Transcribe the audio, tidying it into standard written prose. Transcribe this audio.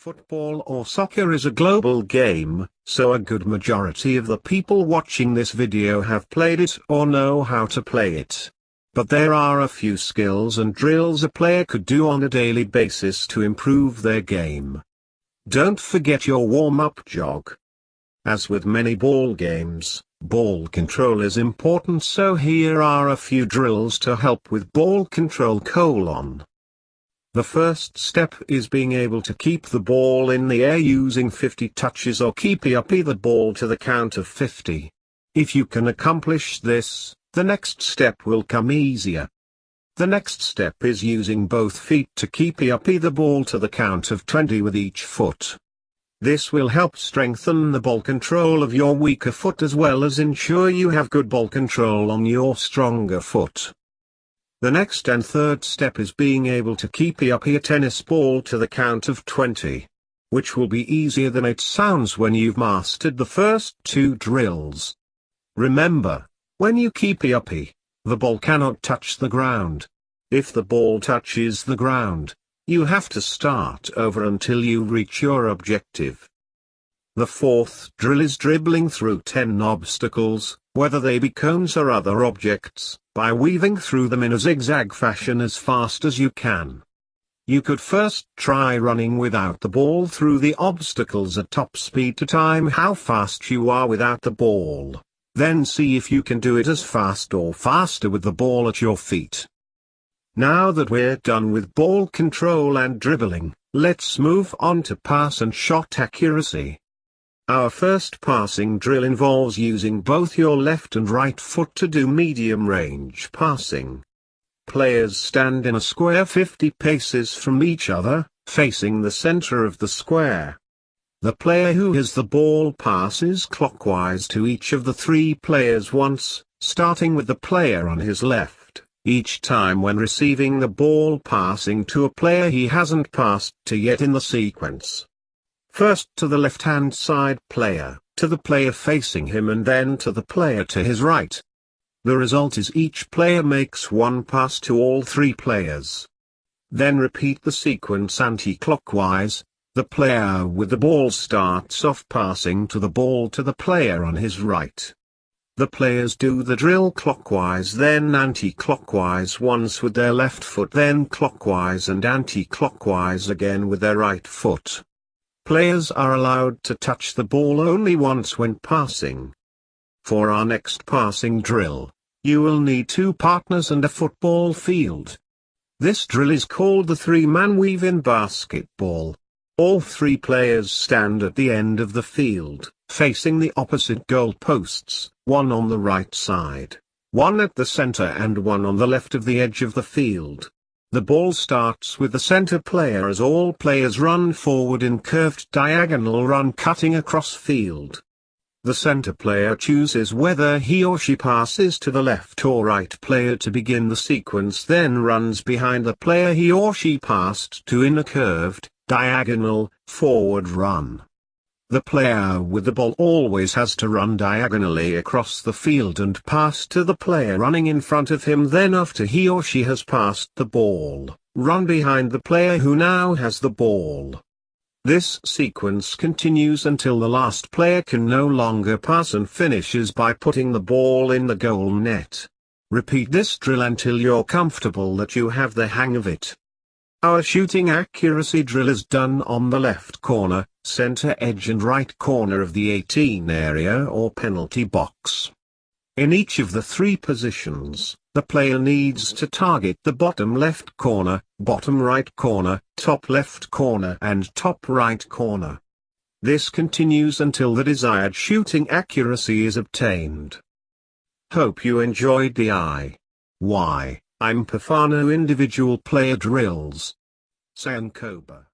Football or soccer is a global game, so a good majority of the people watching this video have played it or know how to play it. But there are a few skills and drills a player could do on a daily basis to improve their game. Don't forget your warm-up jog. As with many ball games, ball control is important, so here are a few drills to help with ball control: The first step is being able to keep the ball in the air using 50 touches or keeping up the ball to the count of 50. If you can accomplish this, the next step will come easier. The next step is using both feet to keep up the ball to the count of 20 with each foot. This will help strengthen the ball control of your weaker foot as well as ensure you have good ball control on your stronger foot. The next and third step is being able to keep up a tennis ball to the count of 20. Which will be easier than it sounds when you've mastered the first two drills. Remember, when you keep up, the ball cannot touch the ground. If the ball touches the ground, you have to start over until you reach your objective. The fourth drill is dribbling through 10 obstacles, whether they be cones or other objects, by weaving through them in a zigzag fashion as fast as you can. You could first try running without the ball through the obstacles at top speed to time how fast you are without the ball. Then see if you can do it as fast or faster with the ball at your feet. Now that we're done with ball control and dribbling, let's move on to pass and shot accuracy. Our first passing drill involves using both your left and right foot to do medium-range passing. Players stand in a square 50 paces from each other, facing the center of the square. The player who has the ball passes clockwise to each of the three players once, starting with the player on his left, each time when receiving the ball passing to a player he hasn't passed to yet in the sequence. First to the left-hand side player, to the player facing him, and then to the player to his right. The result is each player makes one pass to all three players. Then repeat the sequence anti-clockwise. The player with the ball starts off passing to the player on his right. The players do the drill clockwise, then anti-clockwise once with their left foot, then clockwise and anti-clockwise again with their right foot. Players are allowed to touch the ball only once when passing. For our next passing drill, you will need two partners and a football field. This drill is called the three-man weave in basketball. All three players stand at the end of the field, facing the opposite goal posts, one on the right side, one at the center and one on the left of the edge of the field. The ball starts with the center player as all players run forward in curved diagonal run cutting across field. The center player chooses whether he or she passes to the left or right player to begin the sequence, then runs behind the player he or she passed to in a curved, diagonal, forward run. The player with the ball always has to run diagonally across the field and pass to the player running in front of him, then after he or she has passed the ball, run behind the player who now has the ball. This sequence continues until the last player can no longer pass and finishes by putting the ball in the goal net. Repeat this drill until you're comfortable that you have the hang of it. Our shooting accuracy drill is done on the left corner, center edge and right corner of the 18 area or penalty box. In each of the three positions, the player needs to target the bottom left corner, bottom right corner, top left corner and top right corner. This continues until the desired shooting accuracy is obtained. Hope you enjoyed the iMpofana individual player drills. Siyanqoba.